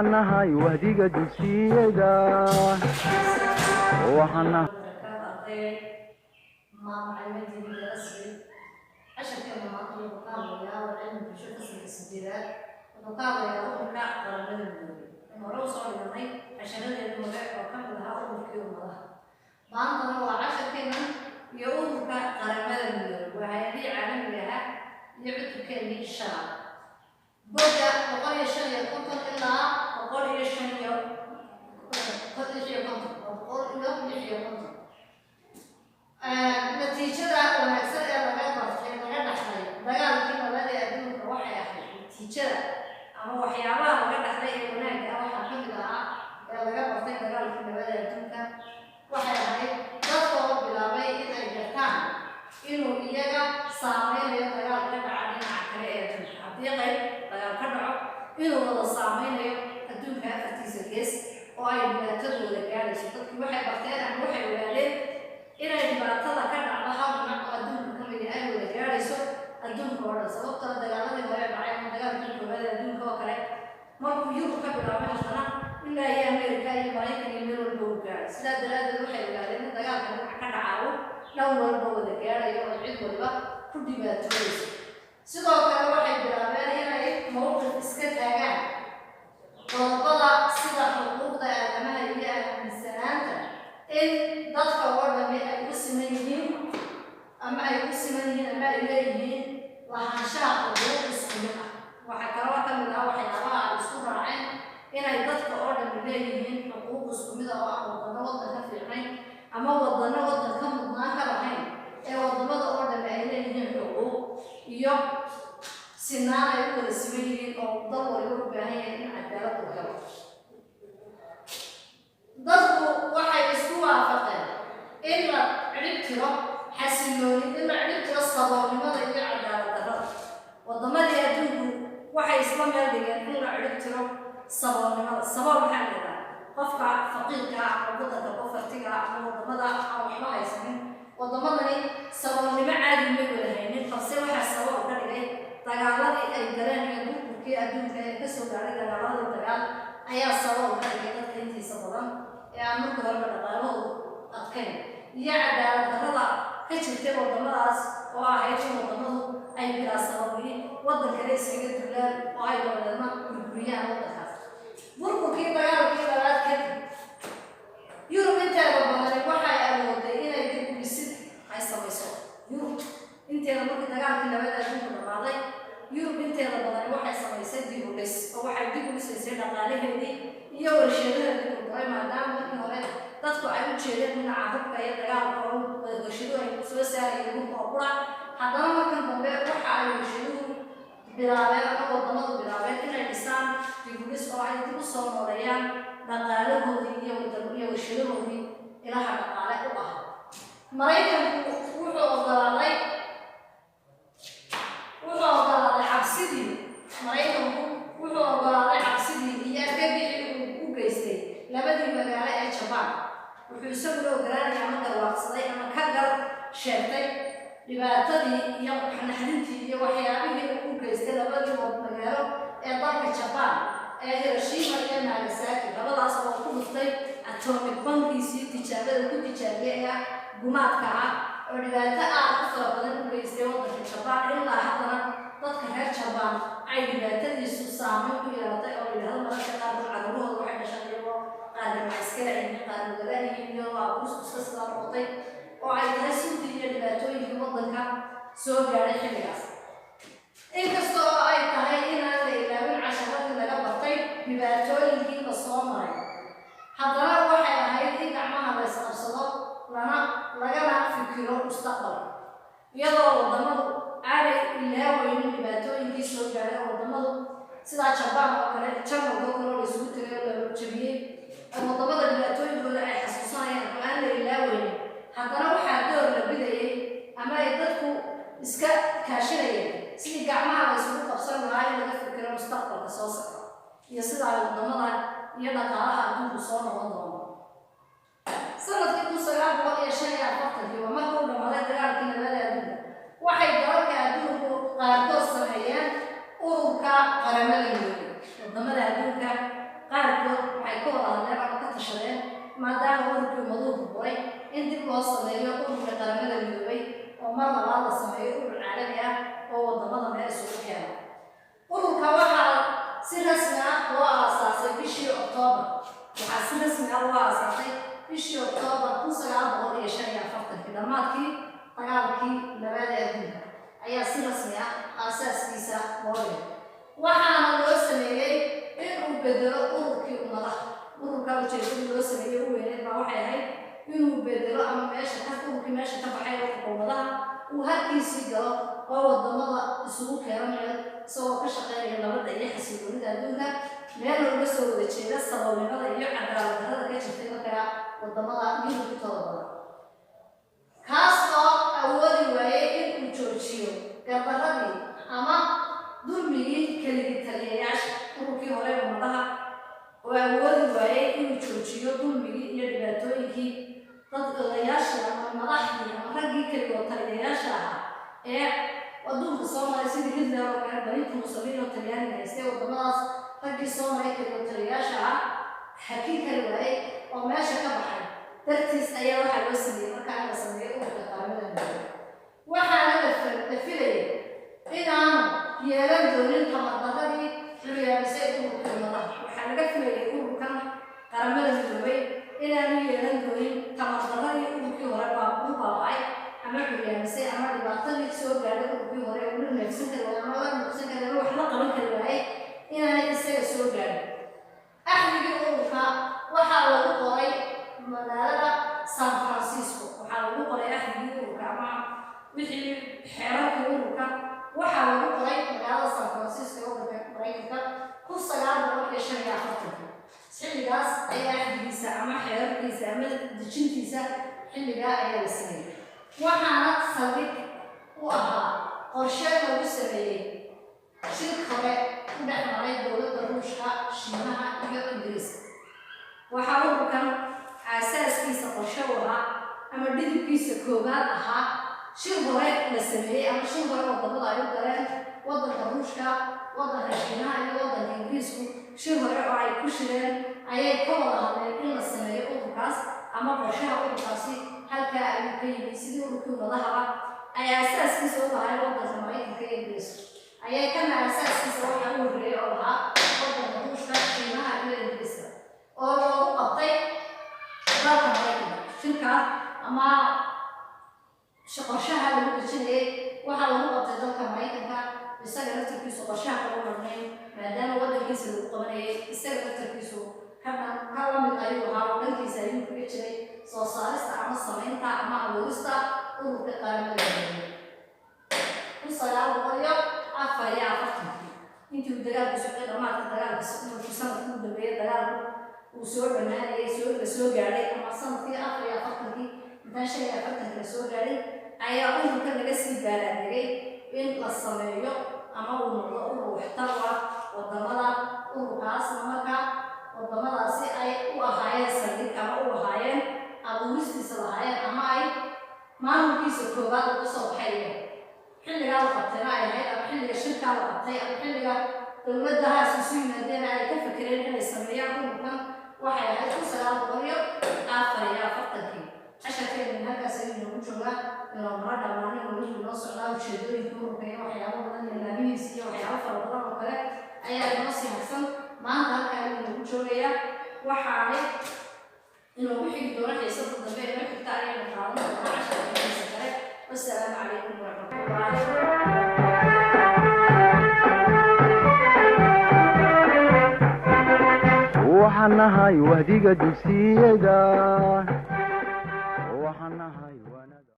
waxanahay wahdiga dugsiyada waxana maanta waa casharkeena iyo ururka qaramada midoobay waxay caalamiga ah iyo cudurkeena inshaa boga 155 ilaa 155 natiijada wanaagsan ee laga bartay laga dhaxlay dagaalkii labada adduunka waxay ahayd natiijada ama waxyaabaha laga dhaxlay ee wanaagga waxaa ka mid ah ee laga bartay dagaalkii labada adduunka waxay ahayd dadka oo bilaabay inay gartaan inuu iyaga saameynayo dagaal ka dhaca dhinaca kale ee adduunka haddii qayb dagaal ka dhaco inuu wada saameynayo adduunka afartiisa gees oo ay dhibaatadooda gaadhayso dadkii waxay barteen ama waxay ogaadeen inay dhibaatada ka dhacdo hal dhinac oo adduunka ka mid ay wada gaadhayso adduunka oo dhan sababtoo dagaaladii hore dhacay ama dagaalkii koowaad ee adduunka oo kale markuu yurub ka bilaabay haddana ilaa iyo Ameerika iyo Maraykanka iyo meel walba uu gaadhay sidaa daraadeed waxay ogaadeen in dagaalka dhinaca ka dhacayo dhan walba wada gaadhayo oo cid walba ku dhibaatooyayso sidoo kale waxay bilaabeen inay mowqif iska taagaan qodobada sida xuquuqda aadamaha iyo aaminsanaanta in dadka oo dhami ay ku siman yihiin ama ay leeyihiin lahaanshaha xuquuq isku mid ah waxaa kaloo ka mid ah waxyaabaha ay isku raaceen inay dadka oo dhami leeyihiin xuquuq isku mid ah oo aan wadano waddan ka fiicnayn ama wadano waddan ka mudnaan ka lahayn ee wadamada oo dhami ay leeyihiin xuquuq iyo sinaan ay u wada siman yihiin oo dal waliba u baahan yahay in cadaalad uu helo dadku waxay isku waafaqeen in la cirib tiro xasilooni in la cirib tiro saboolnimada iyo cadaalad darrada wadamadii adduunku waxay isla meel dhigeen in la cirib tiro saboolnimada sabool maxaa la yidhaha qofka faqiirka ah ama waddanka qofartiga ah ama wadamada aan waxba haysanin wadamadani saboolnimo caadi ma wada haynin balse waxaa sabool ka dhigay dagaaladii ay galeen iyo burburkii adduunka ee kasoo gaadhay dagaaladii dagaal ayaa sabool ka dhigay dadka intiisa badan ee aan marka horeba dhaqaalahoodu adkayn iyo cadaalad darrada ka jirtay wadamadaas oo ahayd in wadamadu ay bilaa sababiin waddan kale iskaga dulaan oo ay dabadeedna burburiyaan waddankaas burburkii dagaalkii labaad kadib yurub inteeda badani waxay awooday inay dib u dhisid ay samayso yurub inteeda markii dagaalkii labada adduunka dhamaaday yurub inteeda badani waxay samaysay dib u dhis oo waxay dib u dhisaysay dhaqaalaheedii iyo warshadaheedii burburay maadaama markii hore dadku ay u jeedeen dhinaca hubka iyo dagaalka oo warshadu ay soo saarayeen hubka oo qura haddana markan dambe waxa ay warshaduhu bilaabeen ama wadamadu bilaabeen inay dhisaan dib u dhis oo ay dib u soo nooleeyaan dhaqaalahoodii iyo warshadahoodii ilaha dhaqaale u ah maraykanku wuxuu ogolaaday cabsidii maraykanku wuxuu ogolaaday cabsidii iyo argagixii uu u geystay labadii magaalo ee Japan wuxuu isaguna ogolaanayaa ama garwaaqsaday ama ka gar sheegtay dhibaatadii iyo naxdintii iyo waxyaabihii uu u geystay labadii magaalo ee dalka Japan ee Hiroshima iyo Nagasaki labadaas oo ku dhuftay atomic bomb-kiisii tijaabada ku tijaabiyay gumaadka ah oo dhibaato aad u fara badan u geystay waddanka Japan ilaa haddana dadka reer Japan ay dhibaatadiisu saameyn ku yeelatay oo yidhaahdo mararka qaarkood carruurahooda waxay dhashaan iyagoo qaarnimo iskala yihiin qaarnimo galaayihiin iyadoo abuus iska sidaa noqotay oo ay tahay suntii iyo dhibaatooyinkii waddanka soo gaadhay xilligaas inkasta oo ay tahay inaan la ilaawin casharadii laga bartay dhibaatooyinkii la soo maray haddana waxay ahayd in gacmaha la isqabsado lagana fikiro mustaqbalka iyadoo wadamadu aanay ilaaweynin dhibaatooyinkii soo gaadhay oo wadamadu sidaa Japan oo kale Jarmalka oo kale la isugu tagay oo la jabiyey wadamada dhibaatooyinkooda ay xasuusanayaan oo aan la ilaaweynin haddana waxaa door la bidayay ama ay dadku iska kaashanayeen sidii gacmaha la isugu qabsan lahaa in laga fikiro mustaqbalka soo socda iyo sida ay wadamada iyo dhaqaalaha adduunku soo noqon doono sanadkii 1945 waa markuu dhamaaday dagaalkii labada adduunka waxay dalalka adduunku qaarkood sameeyeen ururka qaramada midoobay wadamada adduunka ومر لبعض السماية urur caalami ah oo wadamada meel isugu keena ururka waxaa si rasmi ah loo aasaasay bishii Oktoobar dhammaadkii dagaalkii labada adduunka ayaa si rasmi ah aasaaskiisa loo dhigay waxaana loo sameeyay inuu bedelo ururkii ummadaha ururka ujeedada loo sameeyay ugu weyneed baa waxay ahayd inuu bedelo ama ururkii meesha ka baxay ummadaha uu halkiisii galo oo wadamada isugu keeno meel isagoo ka shaqeynaya nabadda iyo xasiloonida adduunka meel looga soo wada jeeda saboolnimada iyo cadaalad darrada ka jirtay markaa wadamada midabkooda badan kaas oo awoodi waayay inuu joojiyo gardaradii ama dulmigii keligii taliyayaasha ururkii hore ummadaha oo awoodi waayay inuu joojiyo dulmigii iyo dhibaatooyinkii dad odayaashii ama madaxdii ama raggii keligoo taliyayaasha ahaa ee adduunka soo maray sidii Hitler oo kale Benito Mussolini oo Talyaaniga haystay wadamadaas raggii soo maray keligoo taliyayaasha ah xakiin kari waayay oo meesha ka baxay dartiis ayaa waxaa loo sameeyey markaa la sameeyey ururka qaramada midoobay waxaana la filayay inaanu yeelan doonin tamardaradii xilliyaabisay ururka ummadaha waxaa laga filayay ururkan qaramada midoobay inaanu yeelan doonin tamardaradii ururkii hore u baaba'ay ama xilliyaabisay ama dhibaatadii soo gaadhay ururkii hore ula neefsan kari waayay ama la nuuqsan kari waayay wax la qaban kari waayay inaanay isaga soo gaadhin axdigii ururka waxaa lagu qoray magaalada San Francisco waxaa lagu qoray axdigii ururka ama wixii xeerarkii ururka waxaa lagu qoray magaalada San Francisco ee waddanka Mareykanka 1945 xilligaas ayaa axdigiisa ama xeerarkiisa ama dejintiisa xilligaa ayaa la sameeyey waxaana saldhig u ahaa qorshe lagu sameeyey shir hore u dhex maray dowladda Ruushka Shiinaha iyo Ingiriiska waxaa ururkan aasaaskiisa qorshe u ahaa ama dhidibkiisa koowaad ahaa shir hore la sameeyey ama shir hore wadamada ay u galeen waddanka Ruushka waddanka Shiinaha iyo waddanka Ingiriisku shir hore oo ay ku shireen ayay ka wada hadleen in la sameeyo ururkaas ama qorshaha ururkaasi halkaa ayuu ka yimid sidii ururkii ummadaha ay aasaaskiisa u lahayd waddanka Mareykanka iyo Ingiriiska ayay kana aasaaskiisa waxaa u horreeyay oo ahaa waddanka Ruushka Shiinaha iyo Ingiriiska oo loogu qabtay dalka Mareykanka shirkaas ama qorshaha lagu dejinayay waxaa lagu qabtay dalka Mareykanka isaga laftarkiisu qorshaha lagu marnay maadaama waddankiisa lagu qabanayay isaga laftarkiisu ka lamid ayuu ahaa waddankiisa ayuu kaga jiray soo saarista ama samaynta ama abuurista ururka qaramada midoobay 1944 intii uu dagaalku socday dhammaadka dagaalka markii sanadkii u dambeeyay dagaalku uu soo dhammaanayay soo gaadhay ama sanadkii 44 intaan 45 la soo gaadhay ayaa ururka laga sii baalaadegay in la sameeyo ama uu noqdo urur waxtar u ah wadamada ururkaasna markaa wadamadaasi ay u ahaayeen saldhig ama u ahaayeen abuuristiisa lahaayeen ama ay maamulkiisa koowaad uga soo baxayeen xilligaa la qabtayna ay ahayd ama xilliga shirkaa la qabtay ama xilliga dowladahaas isu yimaadeen ay ka fakereen inay sameeyaan ururkan waxay ahayd 1944 casharkeena halkaas ayuu noogu joogaa inuu mara dhammaanay weliba noo socdaa ujeedooyinka ururka iyo waxyaabo badan iyo laamihiisa iyo waxyaabo fara badan oo kale ayaa inoo sii harsan maanta halkaa ayuu noogu joogayaa waxaanay inoogu xigi doona xiisada dambe ee xigta ayaynu qaadan doonaa casharkeeniisa kale wassalaamu calaykum waraxmatullaahi waxaan nahay wahdiga dugsiyada waxaan nahay